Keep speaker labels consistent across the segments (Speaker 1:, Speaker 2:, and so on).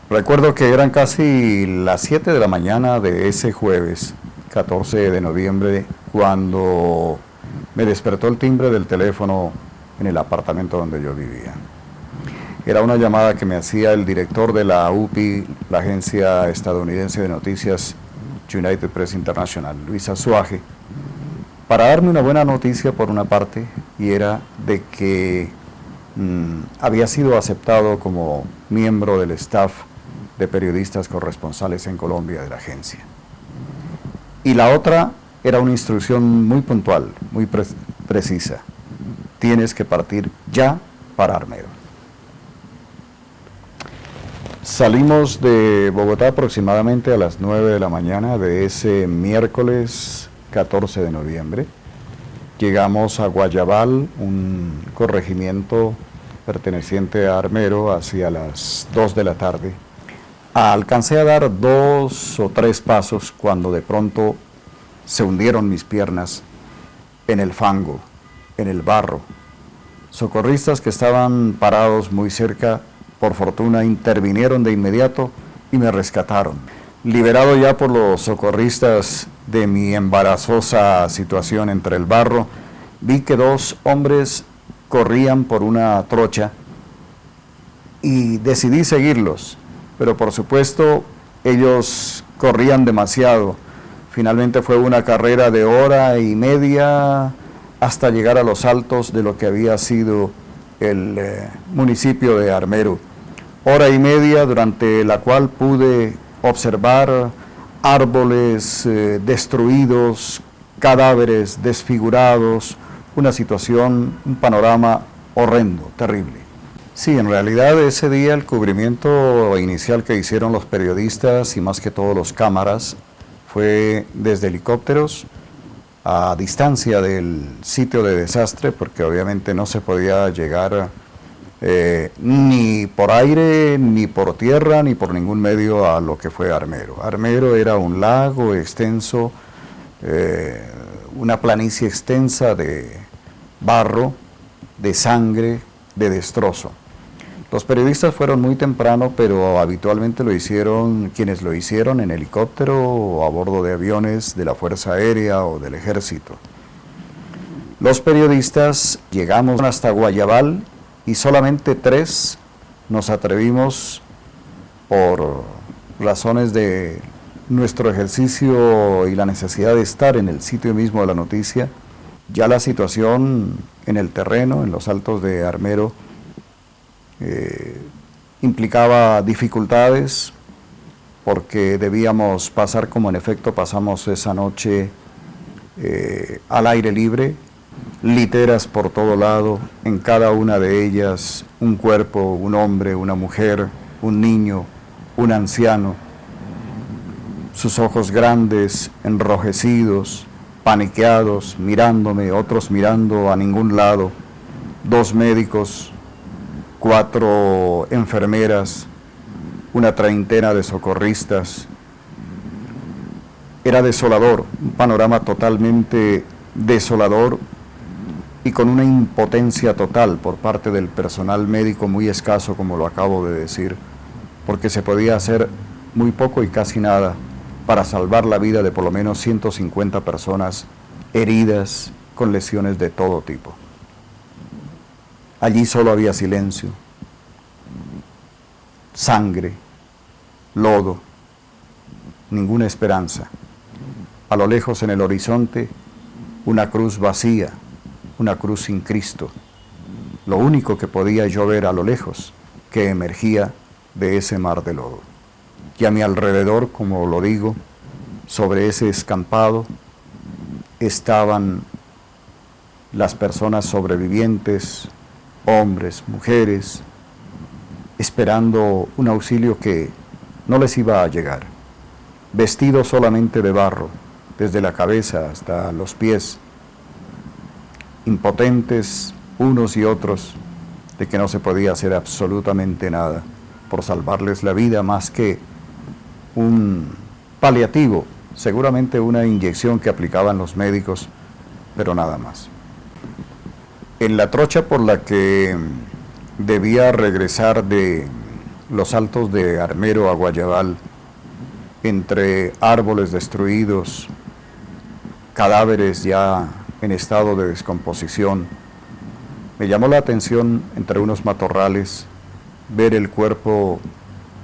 Speaker 1: Recuerdo que eran casi las 7 de la mañana de ese jueves, 14 de noviembre, cuando me despertó el timbre del teléfono en el apartamento donde yo vivía. Era una llamada que me hacía el director de la UPI, la agencia estadounidense de noticias United Press International, Luis Azuaje, para darme una buena noticia por una parte, y era de que había sido aceptado como miembro del staff de periodistas corresponsales en Colombia de la agencia. Y la otra era una instrucción muy puntual, muy precisa. Tienes que partir ya para Armero. Salimos de Bogotá aproximadamente a las 9 de la mañana de ese miércoles 14 de noviembre. Llegamos a Guayabal, un corregimiento perteneciente a Armero, hacia las 2 de la tarde. Alcancé a dar 2 o 3 pasos cuando de pronto se hundieron mis piernas en el fango, en el barro. Socorristas que estaban parados muy cerca, por fortuna, intervinieron de inmediato y me rescataron. Liberado ya por los socorristas de mi embarazosa situación entre el barro, vi que 2 hombres corrían por una trocha y decidí seguirlos, pero por supuesto ellos corrían demasiado. Finalmente fue una carrera de 1 hora y media hasta llegar a los altos de lo que había sido el municipio de Armero. 1 hora y media durante la cual pude observar árboles destruidos, cadáveres desfigurados, una situación, un panorama horrendo, terrible. Sí, en realidad ese día el cubrimiento inicial que hicieron los periodistas y más que todo los cámaras fue desde helicópteros a distancia del sitio de desastre, porque obviamente no se podía llegar ni por aire, ni por tierra, ni por ningún medio a lo que fue Armero. Armero era un lago extenso, una planicie extensa de barro, de sangre, de destrozo. Los periodistas fueron muy temprano, pero habitualmente lo hicieron quienes lo hicieron en helicóptero o a bordo de aviones de la Fuerza Aérea o del Ejército. Los periodistas llegamos hasta Guayabal y solamente 3 nos atrevimos, por razones de nuestro ejercicio y la necesidad de estar en el sitio mismo de la noticia. Ya la situación en el terreno, en los altos de Armero, implicaba dificultades, porque debíamos pasar, como en efecto pasamos esa noche, al aire libre, literas por todo lado, en cada una de ellas un cuerpo, un hombre, una mujer, un niño, un anciano, sus ojos grandes, enrojecidos, paniqueados, mirándome, otros mirando a ningún lado, 2 médicos, 4 enfermeras, una treintena de socorristas. Era desolador, un panorama totalmente desolador y con una impotencia total por parte del personal médico, muy escaso, como lo acabo de decir, porque se podía hacer muy poco y casi nada para salvar la vida de por lo menos 150 personas heridas con lesiones de todo tipo. Allí solo había silencio, sangre, lodo, ninguna esperanza. A lo lejos en el horizonte, una cruz vacía, una cruz sin Cristo. Lo único que podía yo ver a lo lejos, que emergía de ese mar de lodo. Y a mi alrededor, como lo digo, sobre ese escampado, estaban las personas sobrevivientes, hombres, mujeres, esperando un auxilio que no les iba a llegar, vestidos solamente de barro, desde la cabeza hasta los pies, impotentes unos y otros de que no se podía hacer absolutamente nada por salvarles la vida, más que un paliativo, seguramente una inyección que aplicaban los médicos, pero nada más. En la trocha por la que debía regresar de los altos de Armero a Guayabal, entre árboles destruidos, cadáveres ya en estado de descomposición, me llamó la atención entre unos matorrales ver el cuerpo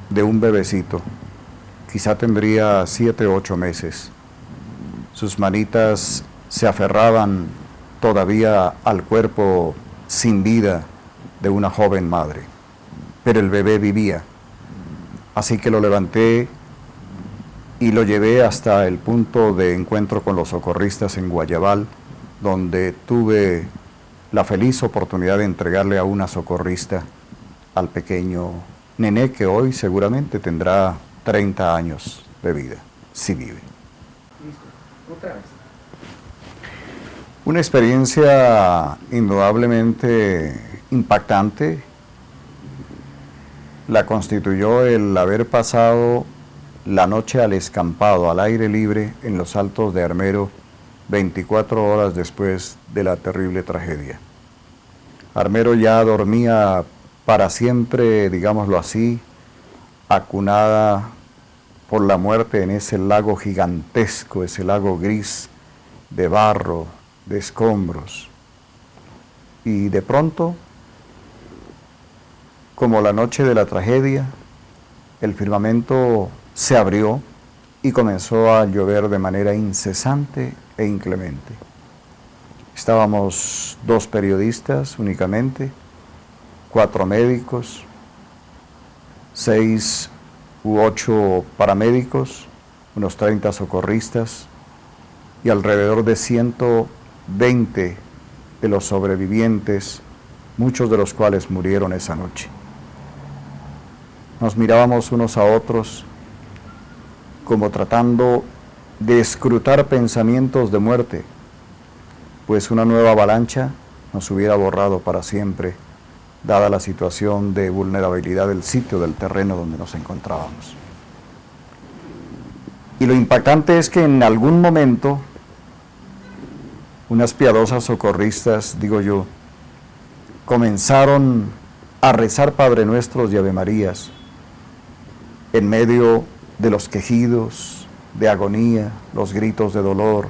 Speaker 1: de un bebecito, quizá tendría 7 u 8 meses. Sus manitas se aferraban todavía al cuerpo sin vida de una joven madre, pero el bebé vivía. Así que lo levanté y lo llevé hasta el punto de encuentro con los socorristas en Guayabal, donde tuve la feliz oportunidad de entregarle a una socorrista al pequeño nené que hoy seguramente tendrá 30 años de vida, si vive.
Speaker 2: Otra vez.
Speaker 1: Una experiencia indudablemente impactante la constituyó el haber pasado la noche al escampado, al aire libre, en los altos de Armero, 24 horas después de la terrible tragedia. Armero ya dormía para siempre, digámoslo así, acunada por la muerte en ese lago gigantesco, ese lago gris de barro, de escombros. Y de pronto, como la noche de la tragedia, el firmamento se abrió y comenzó a llover de manera incesante e inclemente. Estábamos 2 periodistas únicamente, 4 médicos, 6 u 8 paramédicos, unos 30 socorristas y alrededor de 120 de los sobrevivientes, muchos de los cuales murieron esa noche. Nos mirábamos unos a otros como tratando de escrutar pensamientos de muerte, pues una nueva avalancha nos hubiera borrado para siempre, dada la situación de vulnerabilidad del sitio, del terreno donde nos encontrábamos. Y lo impactante es que en algún momento, unas piadosas socorristas, digo yo, comenzaron a rezar Padre Nuestros y Ave Marías en medio de los quejidos de agonía, los gritos de dolor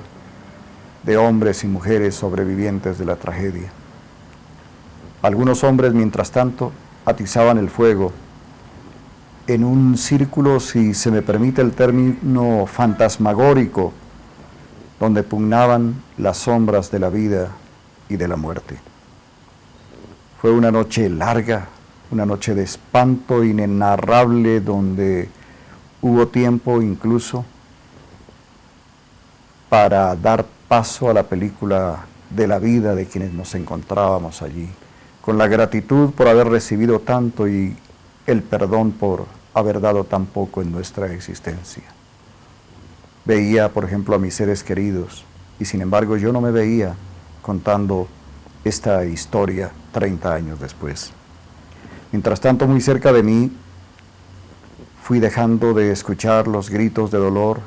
Speaker 1: de hombres y mujeres sobrevivientes de la tragedia. Algunos hombres, mientras tanto, atizaban el fuego en un círculo, si se me permite el término, fantasmagórico, donde pugnaban las sombras de la vida y de la muerte. Fue una noche larga, una noche de espanto inenarrable, donde hubo tiempo incluso para dar paso a la película de la vida de quienes nos encontrábamos allí, con la gratitud por haber recibido tanto y el perdón por haber dado tan poco en nuestra existencia. Veía, por ejemplo, a mis seres queridos, y sin embargo yo no me veía contando esta historia 30 años después. Mientras tanto, muy cerca de mí, fui dejando de escuchar los gritos de dolor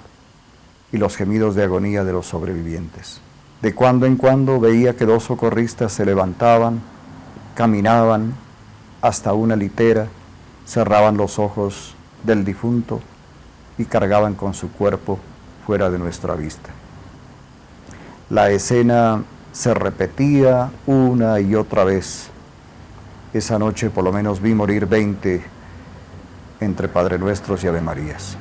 Speaker 1: y los gemidos de agonía de los sobrevivientes. De cuando en cuando veía que 2 socorristas se levantaban, caminaban hasta una litera, cerraban los ojos del difunto y cargaban con su cuerpo fuera de nuestra vista. La escena se repetía una y otra vez. Esa noche por lo menos vi morir 20 entre Padre Nuestros y Ave Marías.